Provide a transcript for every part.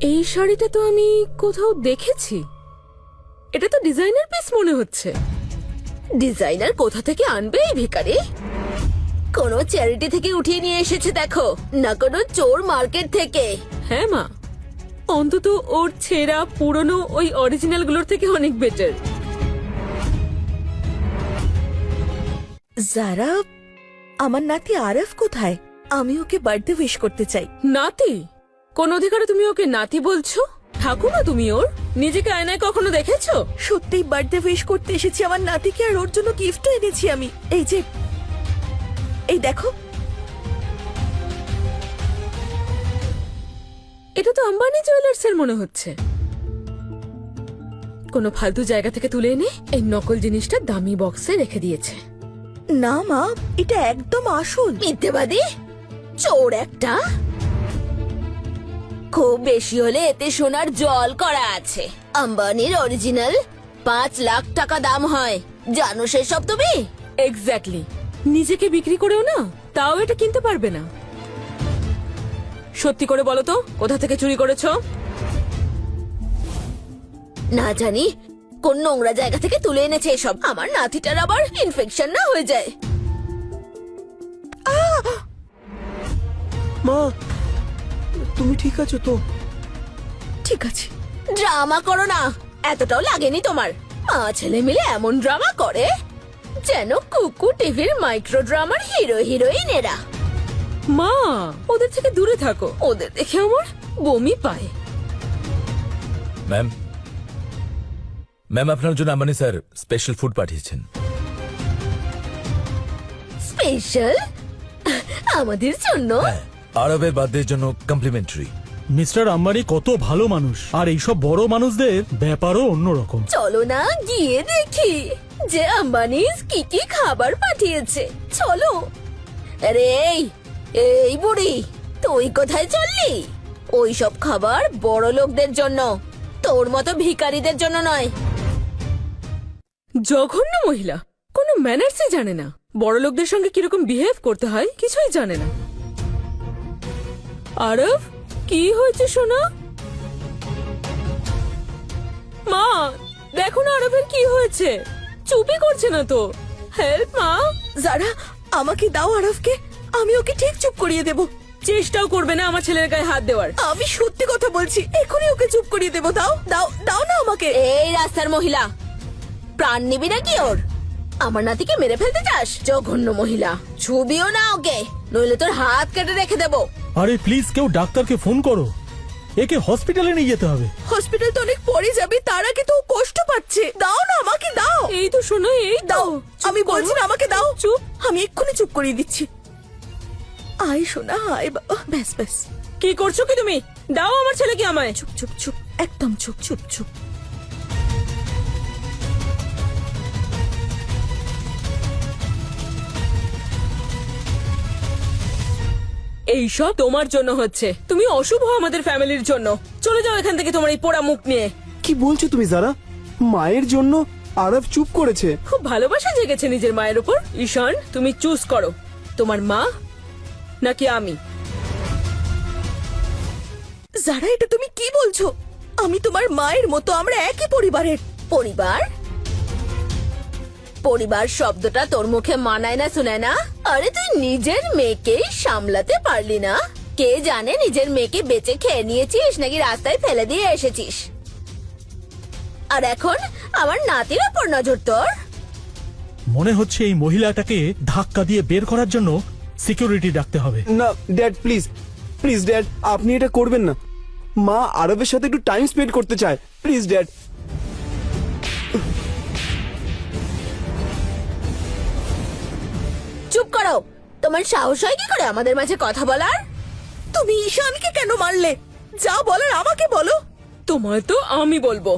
এই শাড়িটা তো আমি কোথাও দেখেছি। এটা তো ডিজাইনার পিস মনে হচ্ছে। ডিজাইনার কোথা থেকে আনবে এই ভিখারি? কোনো চ্যারিটি থেকে উঠিয়ে নিয়ে এসেছে দেখো, না কোনো চোর মার্কেট থেকে। হ্যাঁ মা, অন্তত ওর ছেঁড়া পুরনো ওই অরিজিনাল গুলোর থেকে অনেক বেটার। যারা, আমার নাতি আরফ কোথায়? আমি ওকে বার্থডে উইশ করতে চাই। নাতি? কোন অধিকারে তুমি ওকে নাতি বলছো? ঠাকুমা তুমি ওর? নিজেকে আয়নায় কখনো দেখেছো? সত্যিই বার্থডে উইশ করতে এসেছি আমার নাতিকে, আর ওর জন্য গিফটও এনেছি আমি। এই যে, এই দেখো। এটা তো আম্বানি জুয়েলার্স এর মনে হচ্ছে। কোনো ফালতু জায়গা থেকে তুলে এনে এই নকল জিনিসটা দামি বক্সে রেখে দিয়েছে। না মা, এটা একদম আসল। মিথ্যেবাদী চোর একটা। খুব বেশি হলে এতে সোনার জল করা আছে। আম্বানির অরিজিনাল 5 লাখ টাকা দাম হয়, জানো সেসব তুমি? এক্স্যাক্টলি। নিজেকে বিক্রি করেও না তাও এটা কিনতে পারবে না। সত্যি করে বলো তো, কোথা থেকে চুরি করেছো? না জানি কোন নোংরা জায়গা থেকে তুলে এনেছে এসব। আমার নাতিটার আবার ইনফেকশন না হয়ে যায়। মা, তুমি ঠিক আছো তো? ঠিক আছে। ড্রামা করো না, এতটাও লাগেনি তোমার। মা ছেলে মিলে এমন ড্রামা করে যেন কুকু টিভির মাইক্রো ড্রামার হিরো হিরোইনেরা। মা, ওদের থেকে দূরে থাকো, ওদের দেখে আমার বমি পায়। ম্যাম, ম্যাম আপনার জন্য আম্বানি স্যার স্পেশাল ফুড পাঠিয়েছেন। স্পেশাল আমাদের জন্য? হ্যাঁ, আরবের বার্থডের জন্য কমপ্লিমেন্টারি। মিস্টার আম্বানি কত ভালো মানুষ, আর এইসব বড় মানুষদের ব্যাপারও অন্যরকম। চলো না গিয়ে দেখি যে আম্বানিজ কি কি খাবার পাঠিয়েছে। চলো। আরে এই বুড়ি, তুই কোথায় চললি? ওই সব খাবার বড় লোকদের জন্য, তোর মতো ভিখারিদের জন্য নয়। জঘন্য মহিলা, কোনো ম্যানার্সই জানে না। বড় লোকদের সঙ্গে কিরকম বিহেভ করতে হয় কিছুই জানে না। আরব, কি হয়েছে সোনা? মা দেখো না আরবের কি হয়েছে, চুপই করছে না তো। হেল্প মা। যারা, আমাকে দাও আরফকে, আমি ওকে ঠিক চুপ করিয়ে দেব। চেষ্টাও করবে না আমার ছেলের গায়ে হাত দেওয়ার। আমি সত্যি কথা বলছি, এখনই ওকে চুপ করিয়ে দেব। দাও দাও দাও না আমাকে। এই রাস্তার মহিলা, প্রাণ নিবি নাকি ওর? আমার নাতিকে মেরে ফেলতে চাস? জঘন্য মহিলা, ছুবিও না ওকে, নইলে তোর হাত কেটে রেখে দেবো। আরে প্লিজ কেউ ডাক্তারকে ফোন করো, একে হসপিটালে নিয়ে যেতে হবে। হসপিটাল তো অনেক পরে যাবে, তার আগে তো ও কষ্ট পাচ্ছে। দাও না আমাকে, দাও। এই তো শোনো, এই দাও, চুপ আমি করো। বলছি না, আমাকে দাও। চুপ। আমি এক্ষুনি চুপ করিয়ে দিচ্ছি। আয় সোনা, আয় বাবা। ব্যাস ব্যাস, কি করছো কি তুমি? দাও আমার ছেলেকে আমায়। চুপ চুপ চুপ, একদম চুপ চুপ চুপ। এইসব তোমার জন্য হচ্ছে, তুমি অশুভ আমাদের ফ্যামিলির জন্য। চলে যাও এখান থেকে তোমার এই পোড়া মুখ নিয়ে। কি বলছো তুমি যারা? মায়ের জন্য আরব চুপ করেছে? খুব ভালোবাসা জেগেছে নিজের মায়ের উপর। ঈশান, তুমি চুজ করো, তোমার মা নাকি আমি। যারা, এটা তুমি কি বলছো? আমি তোমার মায়ের মতো, আমরা একই পরিবারের। পরিবার? পরিবার শব্দটা তোর মুখে মানায় না, শুনায় না। আরে তুই নিজের মেয়েকেই সামলাতে পারলি না। কে জানে নিজের মেয়েকে বেঁচে খেয়ে নিয়েছিস নাকি রাস্তায় ফেলে দিয়ে এসেছিস। আর এখন আমার নাতির ওপর নজর তোর। মনে হচ্ছে এই মহিলাটাকে ধাক্কা দিয়ে বের করার জন্য সিকিউরিটি ডাকতে হবে। না ড্যাড, প্লিজ প্লিজ ড্যাড, আপনি এটা করবেন না। মা আরবের সাথে একটু টাইম স্পেন্ড করতে চায়, প্লিজ ড্যাড। চুপ করো, তোমার সাহস হয় কি করে আমাদের মাঝে কথা বলার? তুমি ঈশানকে কেন মারলে? যা বলার আমাকে বলো। তোমায় তো আমি বলবো।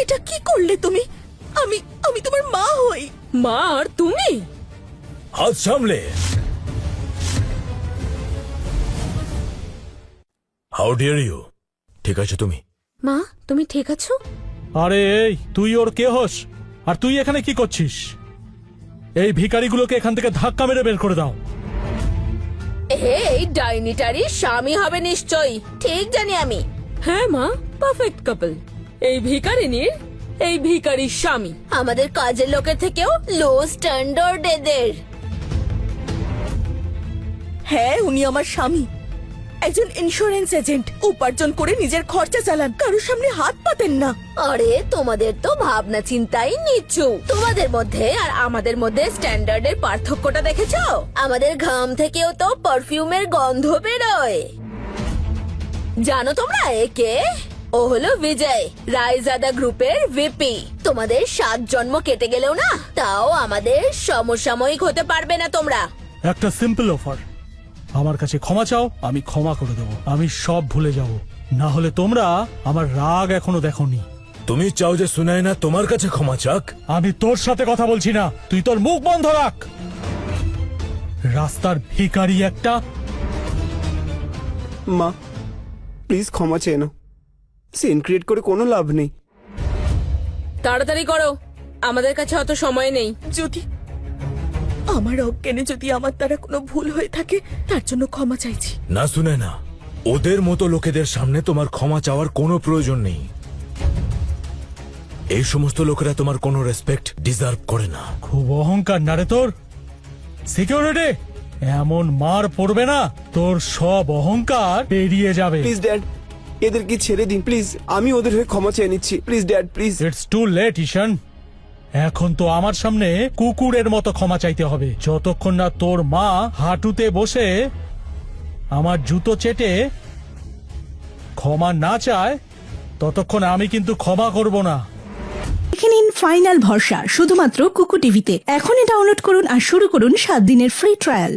এটা কি করলে তুমি? আমি আমি তোমার মা হই। মা আর তুমি? হাত সামলে। How dare you? ঠিক আছে তুমি? মা, তুমি ঠিক আছো? আরে এই, তুই ওর কে হস? আর তুই এখানে কি করছিস? এই ভিখারিগুলোকে এখান থেকে ধাক্কা মেরে বের করে দাও। এই ডাইনিটারি স্বামী হবে নিশ্চয়ই, ঠিক জানি আমি। হ্যাঁ মা, পারফেক্ট কাপল। এই ভিখারিনীর এই ভিখারির স্বামী। আমাদের কাজের লোকের থেকেও লো স্ট্যান্ডার্ড এদের। হ্যাঁ, উনি আমার স্বামী, একজন ইন্স্যুরেন্স এজেন্ট। উপার্জন করে নিজের খরচা চালান, কারোর সামনে হাত পাতেন না। আরে তোমাদের তো ভাবনা চিন্তাই নিচ্ছু। তোমাদের মধ্যে আর আমাদের মধ্যে স্ট্যান্ডার্ডের পার্থক্যটা দেখেছো? আমাদের ঘাম থেকেও তো পারফিউমের গন্ধ বেরোয়। জানো তোমরা একে? ও হলো বিজয়, রায়জাদা গ্রুপের ভিপি। তোমাদের 7 জন্ম কেটে গেলেও না, তাও আমাদের সমসাময়িক হতে পারবে না তোমরা। একটা সিম্পল অফার, আমার কাছে ক্ষমা চাও, আমি ক্ষমা করে দেবো। আমি সব ভুলে যাব, না হলে তোমরা আমার রাগ এখনো দেখোনি। তুমি চাও যে সুনায়না তোমার কাছে ক্ষমা চাক? আমি তোর সাথে কথা বলছি না, তুই তোর মুখ বন্ধ রাখ। রাস্তার ভিখারি একটা। মা প্লিজ ক্ষমা চেয়ে নাও, সিন ক্রিয়েট করে কোনো লাভ নেই। তাড়াতাড়ি করো, আমাদের কাছে অত সময় নেই। যদি আমার অজ্ঞানে যদি আমার দ্বারা কোনো ভুল হয়ে থাকে, তার জন্য ক্ষমা চাইছি। না সুনায়না, ওদের মতো লোকেদের সামনে তোমার ক্ষমা চাওয়ার কোনো প্রয়োজন নেই। এই সমস্ত লোকেরা তোমার কোনো রেসপেক্ট ডিজার্ভ করে না। খুব অহংকার না রে তোর? সিকিউরিটি, এমন মার পড়বে না, তোর সব অহংকার বেরিয়ে যাবে। প্লিজ ড্যাড, এদেরকে ছেড়ে দিন প্লিজ। আমি ওদের হয়ে ক্ষমা চেয়ে নিচ্ছি, please dad please. It's too late Ishaan. এখন তো আমার সামনে কুকুরের মতো ক্ষমা চাইতে হবে। যতক্ষণ না তোর মা হাঁটুতে বসে আমার জুতো চেটে ক্ষমা না চায়, ততক্ষণ আমি কিন্তু ক্ষমা করব না। দেখে নিন ফাইনাল ভরসা শুধুমাত্র কুকু টিভিতে। এখনই ডাউনলোড করুন আর শুরু করুন 7 দিনের ফ্রি ট্রায়াল।